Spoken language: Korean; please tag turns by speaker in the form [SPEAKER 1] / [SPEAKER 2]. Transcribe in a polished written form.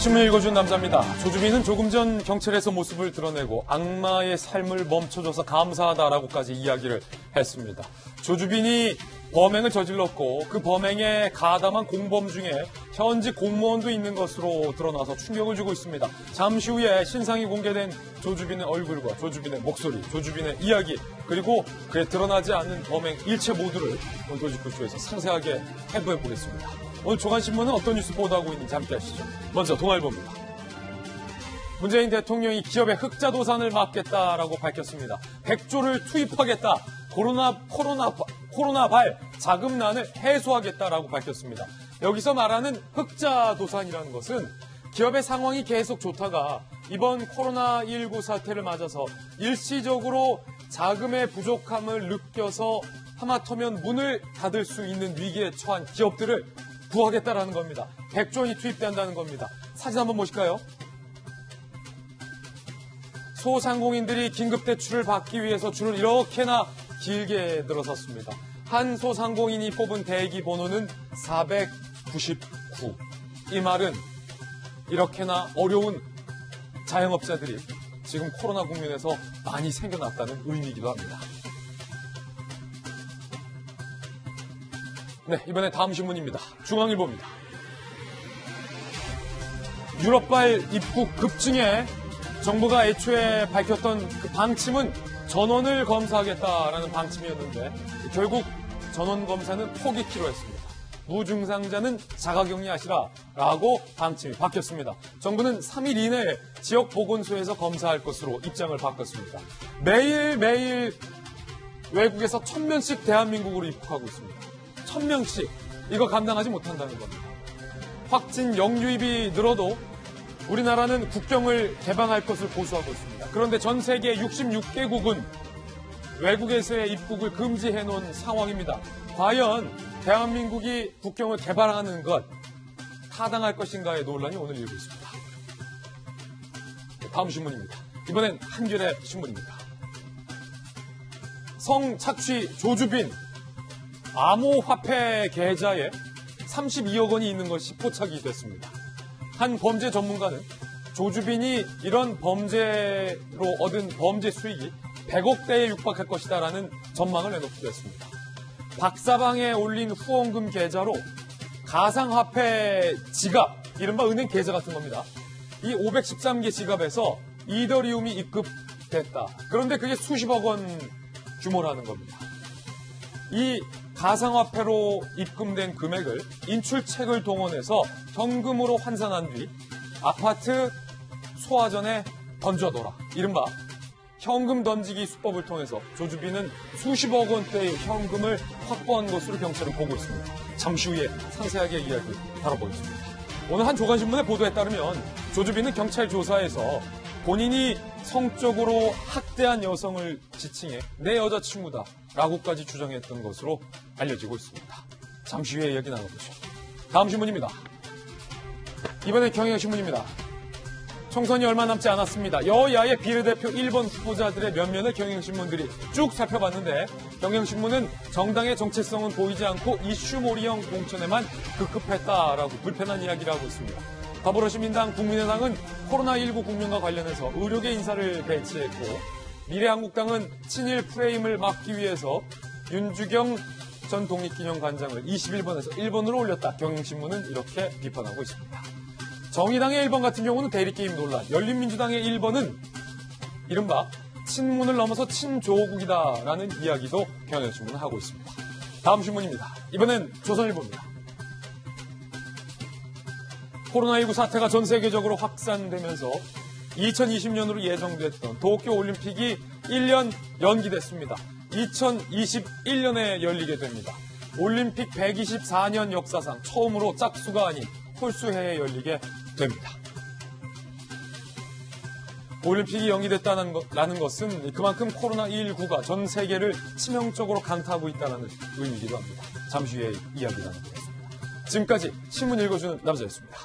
[SPEAKER 1] 신문 읽어준 남자입니다. 조주빈은 조금 전 경찰에서 모습을 드러내고 악마의 삶을 멈춰줘서 감사하다라고까지 이야기를 했습니다. 조주빈이 범행을 저질렀고 그 범행에 가담한 공범 중에 현직 공무원도 있는 것으로 드러나서 충격을 주고 있습니다. 잠시 후에 신상이 공개된 조주빈의 얼굴과 조주빈의 목소리, 조주빈의 이야기, 그리고 그에 드러나지 않는 범행 일체 모두를 오늘 도지구쇼에서 상세하게 해부해 보겠습니다. 오늘 조간신문은 어떤 뉴스 보도하고 있는지 함께 하시죠. 먼저 동아일보입니다. 문재인 대통령이 기업의 흑자 도산을 막겠다라고 밝혔습니다. 100조를 투입하겠다. 코로나발 자금난을 해소하겠다라고 밝혔습니다. 여기서 말하는 흑자 도산이라는 것은 기업의 상황이 계속 좋다가 이번 코로나19 사태를 맞아서 일시적으로 자금의 부족함을 느껴서 하마터면 문을 닫을 수 있는 위기에 처한 기업들을 구하겠다라는 겁니다. 100조 원이 투입된다는 겁니다. 사진 한번 보실까요? 소상공인들이 긴급대출을 받기 위해서 줄을 이렇게나 길게 들어섰습니다. 한 소상공인이 뽑은 대기 번호는 499. 이 말은 이렇게나 어려운 자영업자들이 지금 코로나 국면에서 많이 생겨났다는 의미이기도 합니다. 네, 이번에 다음 신문입니다. 중앙일보입니다. 유럽발 입국 급증에 정부가 애초에 밝혔던 그 방침은 전원을 검사하겠다라는 방침이었는데 결국 전원 검사는 포기키로 했습니다. 무증상자는 자가격리하시라라고 방침이 바뀌었습니다. 정부는 3일 이내에 지역보건소에서 검사할 것으로 입장을 바꿨습니다. 매일매일 외국에서 1000명씩 대한민국으로 입국하고 있습니다. 1000명씩. 이거 감당하지 못한다는 겁니다. 확진 영유입이 늘어도 우리나라는 국경을 개방할 것을 고수하고 있습니다. 그런데 전 세계 66개국은 외국에서의 입국을 금지해 놓은 상황입니다. 과연 대한민국이 국경을 개방하는 것 타당할 것인가의 논란이 오늘 일고 있습니다. 다음 신문입니다. 이번엔 한겨레 신문입니다. 성착취 조주빈 암호화폐 계좌에 32억 원이 있는 것이 포착이 됐습니다. 한 범죄 전문가는 조주빈이 이런 범죄로 얻은 범죄 수익이 100억대에 육박할 것이다라는 전망을 내놓기도 했습니다. 박사방에 올린 후원금 계좌로 가상화폐 지갑, 이른바 은행 계좌 같은 겁니다. 이 513개 지갑에서 이더리움이 입금됐다. 그런데 그게 수십억 원 규모라는 겁니다. 이 가상화폐로 입금된 금액을 인출책을 동원해서 현금으로 환산한 뒤 아파트 소화전에 던져둬라. 이른바 현금 던지기 수법을 통해서 조주빈은 수십억 원대의 현금을 확보한 것으로 경찰은 보고 있습니다. 잠시 후에 상세하게 이야기 다뤄보겠습니다. 오늘 한 조간신문의 보도에 따르면 조주빈은 경찰 조사에서 본인이 성적으로 학대한 여성을 지칭해 내 여자친구다 라고까지 주장했던 것으로 알려지고 있습니다. 잠시 후에 이야기 나눠보죠. 다음 신문입니다. 이번엔 경향신문입니다. 총선이 얼마 남지 않았습니다. 여야의 비례대표 1번 후보자들의 면면을 경향신문들이 쭉 살펴봤는데 경향신문은 정당의 정체성은 보이지 않고 이슈몰이형 공천에만 급급했다라고 불편한 이야기를 하고 있습니다. 더불어시민당, 국민의당은 코로나19 국면과 관련해서 의료계 인사를 배치했고 미래한국당은 친일 프레임을 막기 위해서 윤주경 전 독립기념관장을 21번에서 1번으로 올렸다. 경향신문은 이렇게 비판하고 있습니다. 정의당의 1번 같은 경우는 대리게임 논란, 열린민주당의 1번은 이른바 친문을 넘어서 친조국이다라는 이야기도 경향신문은 하고 있습니다. 다음 신문입니다. 이번엔 조선일보입니다. 코로나19 사태가 전 세계적으로 확산되면서 2020년으로 예정됐던 도쿄올림픽이 1년 연기됐습니다. 2021년에 열리게 됩니다. 올림픽 124년 역사상 처음으로 짝수가 아닌 홀수해에 열리게 됩니다. 올림픽이 연기됐다는 것은 그만큼 코로나19가 전 세계를 치명적으로 강타하고 있다는 의미이기도 합니다. 잠시 후에 이야기 나누겠습니다. 지금까지 신문 읽어주는 남자였습니다.